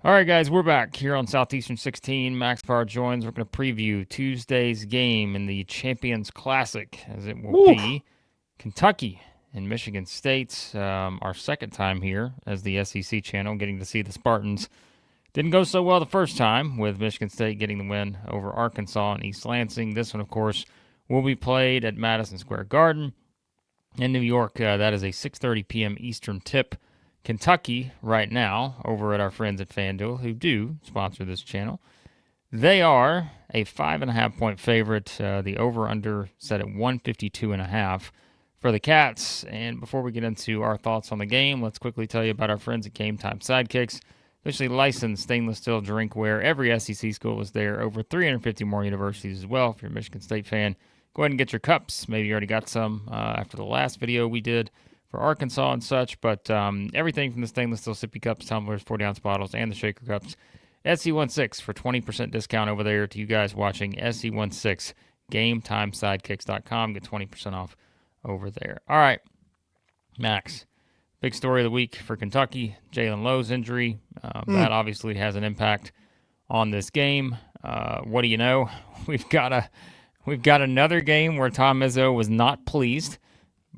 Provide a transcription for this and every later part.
All right, guys, we're back here on Southeastern 16. Max Barr joins. We're going to preview Tuesday's game in the Champions Classic, as it will Woo. be Kentucky and Michigan State. Our second time here as the SEC channel, getting to see the Spartans. Didn't go so well the first time, with Michigan State getting the win over Arkansas and East Lansing. This one, of course, will be played at Madison Square Garden in New York. That is a 6:30 p.m. Eastern tip. Kentucky right now over at our friends at FanDuel, who do sponsor this channel. They are a 5.5-point favorite. The over-under set at 152.5 for the Cats. And before we get into our thoughts on the game, let's quickly tell you about our friends at GameTime SIDEKICKS. Officially licensed stainless steel drinkware. Every SEC school is there. Over 350 more universities as well. If you're a Michigan State fan, go ahead and get your cups. Maybe you already got some after the last video we did for Arkansas and such, but everything from the stainless steel sippy cups, tumblers, 40-ounce bottles, and the shaker cups. SC16 for 20% discount over there to you guys watching. SC16, GameTimeSidekicks.com. Get 20% off over there. All right, Max. Big story of the week for Kentucky, Jalen Lowe's injury. That obviously has an impact on this game. What do you know? We've got another game where Tom Izzo was not pleased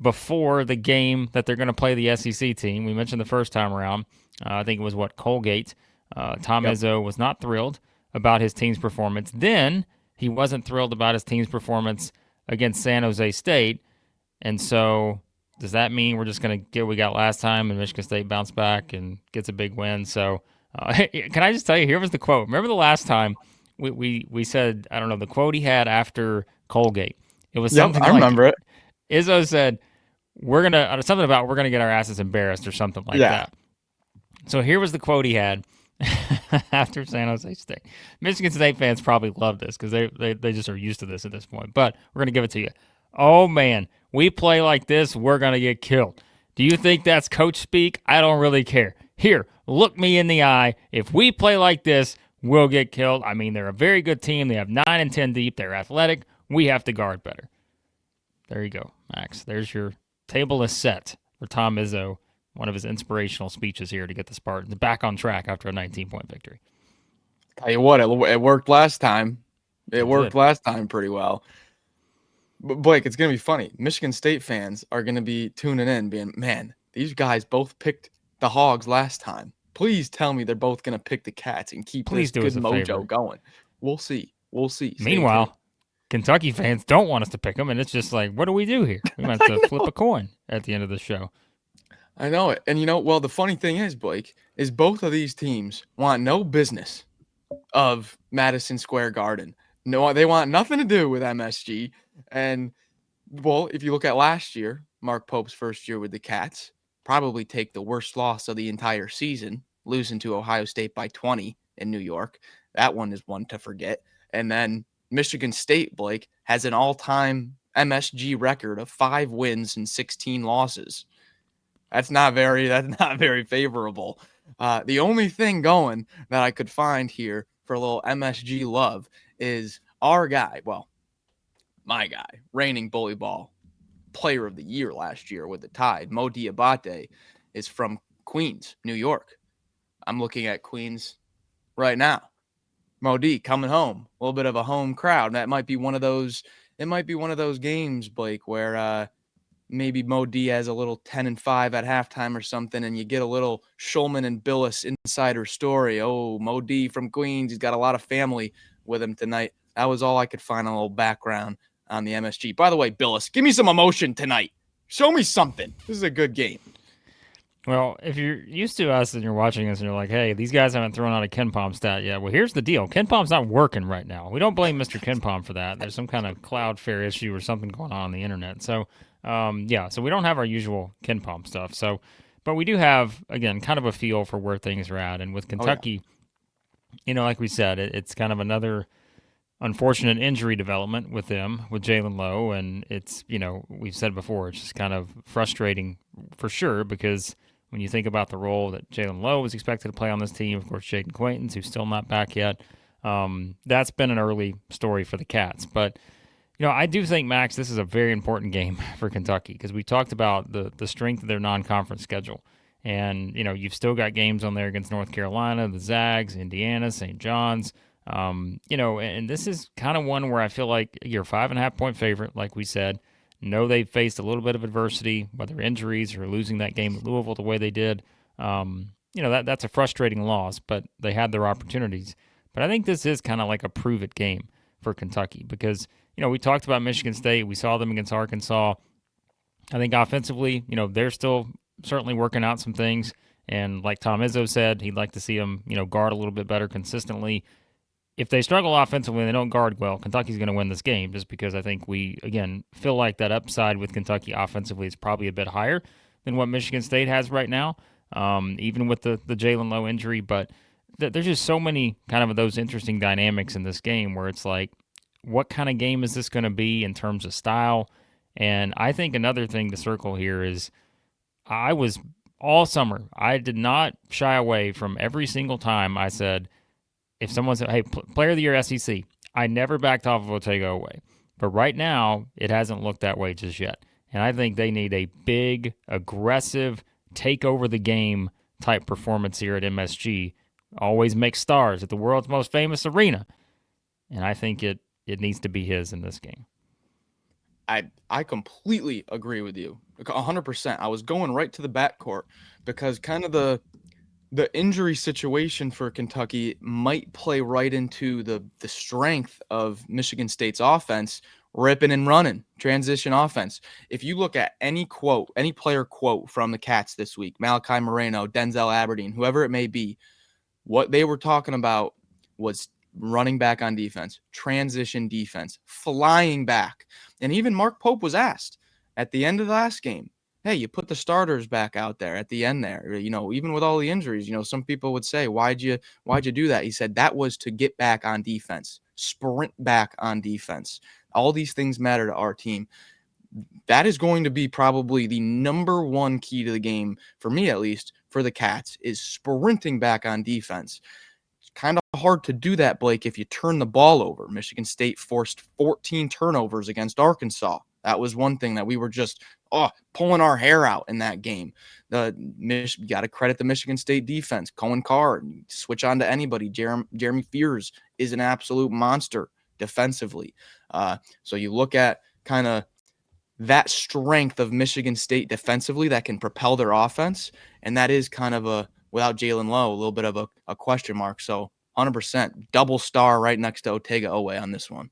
before the game that they're going to play the SEC team. We mentioned the first time around. I think it was, Colgate. Tom Izzo was not thrilled about his team's performance. Then he wasn't thrilled about his team's performance against San Jose State. And so does that mean we're just going to get what we got last time and Michigan State bounce back and gets a big win? So can I just tell you, here was the quote. Remember the last time we said, I don't know, the quote he had after Colgate. It was something I remember it. Izzo said, we're going to get our asses embarrassed or something like that. So here was the quote he had after San Jose State. Michigan State fans probably love this because they just are used to this at this point. But we're going to give it to you. Oh, man, we play like this, we're going to get killed. Do you think that's coach speak? I don't really care. Here, look me in the eye. If we play like this, we'll get killed. I mean, they're a very good team. They have 9 and 10 deep. They're athletic. We have to guard better. There you go, Max. There's your table is set for Tom Izzo, one of his inspirational speeches here to get the Spartans back on track after a 19-point victory. Tell you what, it worked last time. It worked last time pretty well. But Blake, it's going to be funny. Michigan State fans are going to be tuning in being, man, these guys both picked the Hogs last time. Please tell me they're both going to pick the Cats and keep this good mojo going. We'll see. Meanwhile, Kentucky fans don't want us to pick them, and it's just like, what do we do here? We might have to flip a coin at the end of the show. I know it. And the funny thing is, Blake, is both of these teams want no business of Madison Square Garden. No, they want nothing to do with MSG. And, well, if you look at last year, Mark Pope's first year with the Cats, probably take the worst loss of the entire season, losing to Ohio State by 20 in New York. That one is one to forget. And then Michigan State, Blake, has an all-time MSG record of 5 wins and 16 losses. That's not very favorable. The only thing going that I could find here for a little MSG love is our guy, my guy, reigning bully ball player of the year last year with the Tide, Mo Dioubate, is from Queens, New York. I'm looking at Queens right now. Mo D coming home, a little bit of a home crowd. That might be one of those. It might be one of those games, Blake, where maybe Mo D has a little 10-5 at halftime or something, and you get a little Schulman and Billis insider story. Oh, Mo D from Queens, he's got a lot of family with him tonight. That was all I could find, a little background on the MSG. By the way, Billis, give me some emotion tonight. Show me something. This is a good game. Well, if you're used to us and you're watching us and you're like, hey, these guys haven't thrown out a KenPom stat yet. Well, here's the deal. KenPom's not working right now. We don't blame Mr. KenPom for that. There's some kind of Cloudflare issue or something going on the internet. So, so we don't have our usual KenPom stuff. So, but we do have, again, kind of a feel for where things are at. And with Kentucky, like we said, it's kind of another unfortunate injury development with them, with Jalen Lowe. And it's, we've said before, it's just kind of frustrating for sure because when you think about the role that Jalen Lowe was expected to play on this team, of course, Jaden Quaintance, who's still not back yet, that's been an early story for the Cats. But, I do think, Max, this is a very important game for Kentucky because we talked about the strength of their non-conference schedule. And, you've still got games on there against North Carolina, the Zags, Indiana, St. John's. And this is kind of one where I feel like you're a 5.5 point favorite, like we said. Know they've faced a little bit of adversity, whether injuries or losing that game at Louisville the way they did. That's a frustrating loss, but they had their opportunities. But I think this is kind of like a prove it game for Kentucky because, we talked about Michigan State. We saw them against Arkansas. I think offensively, they're still certainly working out some things. And like Tom Izzo said, he'd like to see them, guard a little bit better consistently. If they struggle offensively and they don't guard well, Kentucky's going to win this game just because I think we, again, feel like that upside with Kentucky offensively is probably a bit higher than what Michigan State has right now, even with the Jalen Lowe injury. But there's just so many kind of those interesting dynamics in this game where it's like, what kind of game is this going to be in terms of style? And I think another thing to circle here is I was all summer, I did not shy away from every single time I said, if someone said, hey, player of the year SEC, I never backed off of Otego away. But right now, it hasn't looked that way just yet. And I think they need a big, aggressive, take over the game type performance here at MSG. Always make stars at the world's most famous arena. And I think it needs to be his in this game. I completely agree with you. 100%. I was going right to the backcourt because kind of the injury situation for Kentucky might play right into the strength of Michigan State's offense, ripping and running, transition offense. If you look at any player quote from the Cats this week, Malachi Moreno, Denzel Aberdeen, whoever it may be, what they were talking about was running back on defense, transition defense, flying back. And even Mark Pope was asked at the end of the last game, hey, you put the starters back out there at the end there, even with all the injuries, some people would say, why'd you do that? He said that was to get back on defense, sprint back on defense. All these things matter to our team. That is going to be probably the number one key to the game, for me at least, for the Cats, is sprinting back on defense. It's kind of hard to do that, Blake, if you turn the ball over. Michigan State forced 14 turnovers against Arkansas. That was one thing that we were just pulling our hair out in that game. You got to credit the Michigan State defense. Cohen Carr, switch on to anybody. Jeremy Fears is an absolute monster defensively. So you look at kind of that strength of Michigan State defensively that can propel their offense, and that is kind of without Jalen Lowe, a little bit of a question mark. So 100% double star right next to Otega Owe on this one.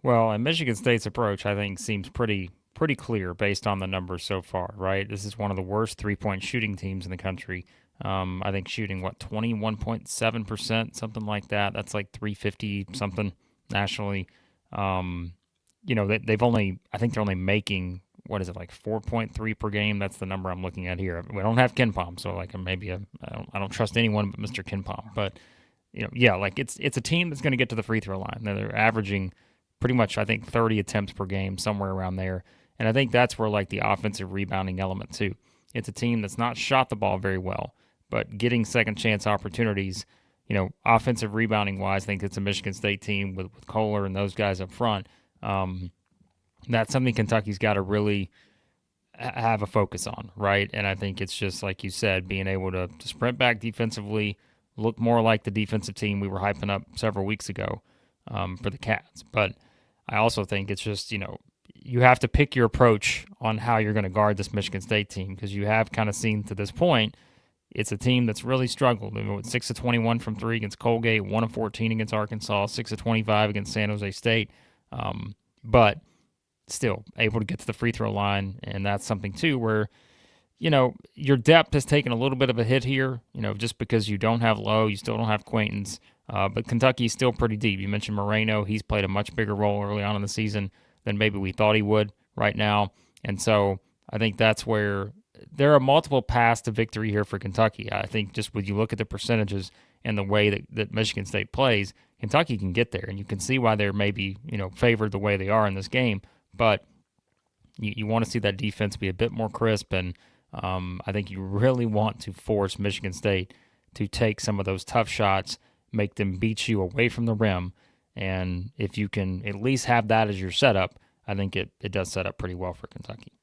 Well, and Michigan State's approach, I think, seems pretty clear based on the numbers so far, right? This is one of the worst 3-point shooting teams in the country. I think shooting, 21.7%, something like that. That's like 350 something nationally. They've only, I think they're only making, 4.3 per game? That's the number I'm looking at here. We don't have KenPom, so I don't trust anyone but Mr. KenPom. But, it's a team that's going to get to the free throw line. They're averaging pretty much, I think, 30 attempts per game, somewhere around there. And I think that's where, the offensive rebounding element, too. It's a team that's not shot the ball very well, but getting second chance opportunities, offensive rebounding wise, I think it's a Michigan State team with Kohler and those guys up front. That's something Kentucky's got to really have a focus on, right? And I think it's just, like you said, being able to sprint back defensively, look more like the defensive team we were hyping up several weeks ago for the Cats. But I also think it's just, you have to pick your approach on how you're going to guard this Michigan State team because you have kind of seen to this point it's a team that's really struggled. 6 of 21 from 3 against Colgate, 1 of 14 against Arkansas, 6 of 25 against San Jose State. But still able to get to the free throw line, and that's something too where your depth has taken a little bit of a hit here, just because you don't have Lowe, you still don't have Quaintance, but Kentucky's still pretty deep. You mentioned Moreno. He's played a much bigger role early on in the season than maybe we thought he would right now, and so I think that's where there are multiple paths to victory here for Kentucky. I think just when you look at the percentages and the way that Michigan State plays, Kentucky can get there, and you can see why they're maybe favored the way they are in this game. But you want to see that defense be a bit more crisp, and I think you really want to force Michigan State to take some of those tough shots, make them beat you away from the rim, and if you can at least have that as your setup, I think it does set up pretty well for Kentucky.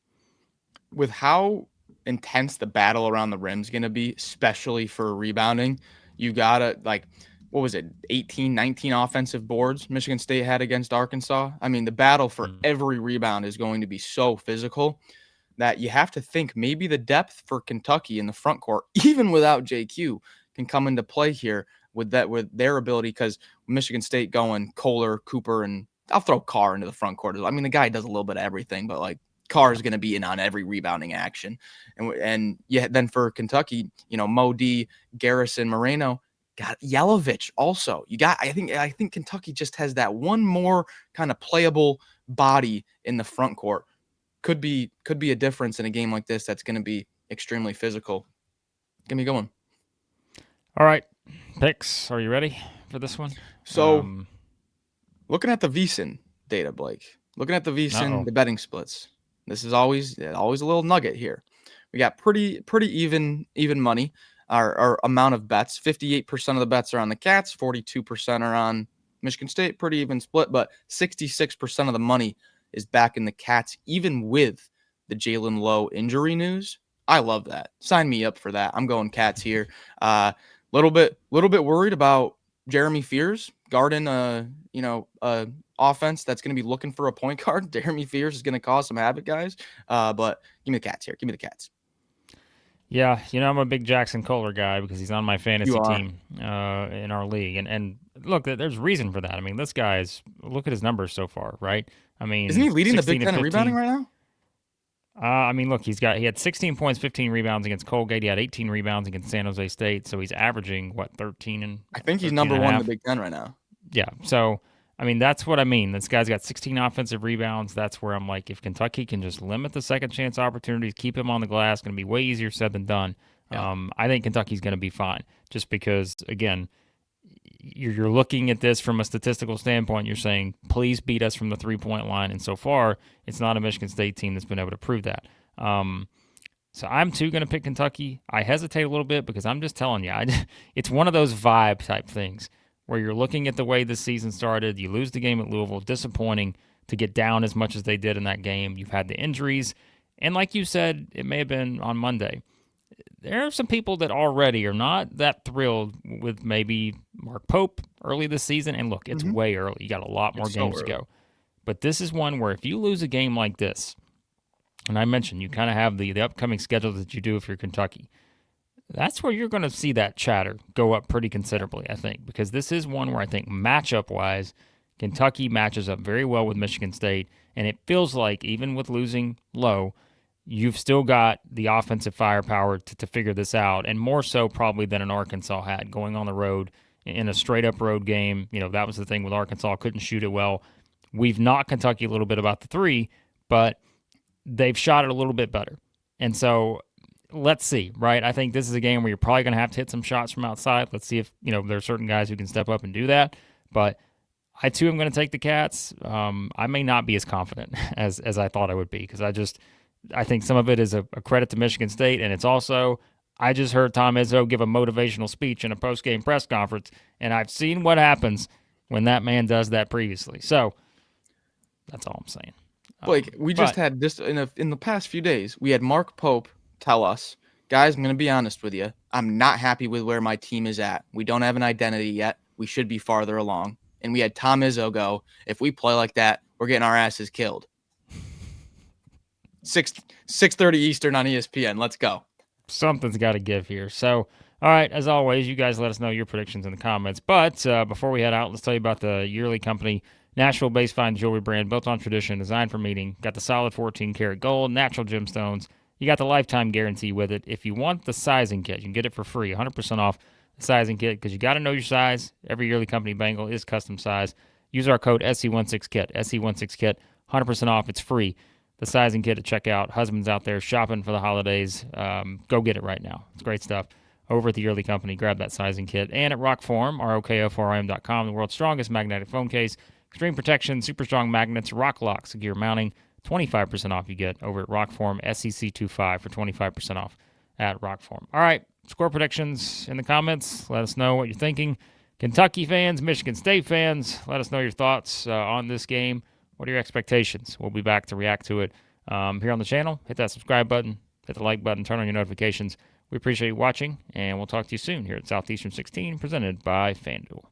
With how intense the battle around the rim is going to be, especially for rebounding. You got to, like, what was it, 18, 19 offensive boards Michigan State had against Arkansas? I mean, the battle for every rebound is going to be so physical that you have to think maybe the depth for Kentucky in the front court, even without JQ, can come into play here with their ability, because Michigan State going Kohler, Cooper, and I'll throw Carr into the front court. I mean, the guy does a little bit of everything, but like Carr is going to be in on every rebounding action. And yeah, then for Kentucky, Mo D, Garrison, Moreno, got Yelovich also. I think Kentucky just has that one more kind of playable body in the front court. Could be a difference in a game like this that's going to be extremely physical. Give me a good one. All right, picks. Are you ready for this one? So, looking at the VSiN data, Blake. Looking at the VSiN, the betting splits. This is always a little nugget here. We got pretty even money. Our amount of bets. 58% of the bets are on the Cats. 42% are on Michigan State. Pretty even split, but 66% of the money is back in the Cats, even with the Jalen Lowe injury news. I love that. Sign me up for that. I'm going Cats here. Little bit worried about Jeremy Fears guarding offense that's going to be looking for a point guard. Jeremy Fears is going to cause some havoc, guys. But give me the Cats here. Give me the Cats. Yeah, I'm a big Jaxon Kohler guy because he's on my fantasy team in our league. And look, there's reason for that. I mean, this guy's, look at his numbers so far, right? I mean, isn't he leading the Big Ten in rebounding right now? I mean, look, he had 16 points, 15 rebounds against Colgate. He had 18 rebounds against San Jose State. So he's averaging, 13 and I think he's number one in the Big Ten right now. Yeah. So, I mean, that's what I mean. This guy's got 16 offensive rebounds. That's where I'm like, if Kentucky can just limit the second chance opportunities, keep him on the glass, going to be way easier said than done. Yeah. I think Kentucky's going to be fine just because, again, you're looking at this from a statistical standpoint. You're saying, please beat us from the three-point line. And so far, it's not a Michigan State team that's been able to prove that. So I'm, too, going to pick Kentucky. I hesitate a little bit because I'm just telling you, it's one of those vibe type things where you're looking at the way this season started. You lose the game at Louisville. Disappointing to get down as much as they did in that game. You've had the injuries. And like you said, it may have been on Monday. There are some people that already are not that thrilled with maybe Mark Pope early this season. And look, it's way early. You got a lot more games to go. But this is one where if you lose a game like this, and I mentioned you kind of have the upcoming schedule that you do if you're Kentucky, that's where you're going to see that chatter go up pretty considerably, I think, because this is one where I think matchup-wise, Kentucky matches up very well with Michigan State, and it feels like even with losing Lowe, you've still got the offensive firepower to figure this out, and more so probably than an Arkansas had going on the road in a straight-up road game. That was the thing with Arkansas, couldn't shoot it well. We've knocked Kentucky a little bit about the three, but they've shot it a little bit better. And so let's see, right? I think this is a game where you're probably going to have to hit some shots from outside. Let's see if, there are certain guys who can step up and do that. But I, too, am going to take the Cats. I may not be as confident as I thought I would be because I think some of it is a credit to Michigan State, and it's also, I just heard Tom Izzo give a motivational speech in a post-game press conference, and I've seen what happens when that man does that previously. So that's all I'm saying. Blake, we just had this in the past few days. We had Mark Pope tell us, guys, I'm going to be honest with you. I'm not happy with where my team is at. We don't have an identity yet. We should be farther along. And we had Tom Izzo go, if we play like that, we're getting our asses killed. 6:30 Eastern on ESPN. Let's go. Something's got to give here. So, all right, as always, you guys let us know your predictions in the comments. But before we head out, let's tell you about the yearly company, Nashville-based fine jewelry brand built on tradition, designed for meeting. Got the solid 14-karat gold, natural gemstones. You got the lifetime guarantee with it. If you want the sizing kit, you can get it for free, 100% off the sizing kit, because you got to know your size. Every yearly company bangle is custom size. Use our code SC16KIT, SC16KIT, 100% off. It's free. The sizing kit at checkout. Husbands out there shopping for the holidays, go get it right now. It's great stuff. Over at the yearly company, grab that sizing kit. And at ROKFORM, ROKFORM.com, the world's strongest magnetic phone case. Extreme protection, super strong magnets, rock lock, secure mounting. 25% off you get over at ROKFORM SEC25 for 25% off at ROKFORM. All right, score predictions in the comments. Let us know what you're thinking. Kentucky fans, Michigan State fans, let us know your thoughts on this game. What are your expectations? We'll be back to react to it here on the channel. Hit that subscribe button. hit the like button, turn on your notifications. We appreciate you watching, and we'll talk to you soon here at Southeastern 16, presented by FanDuel.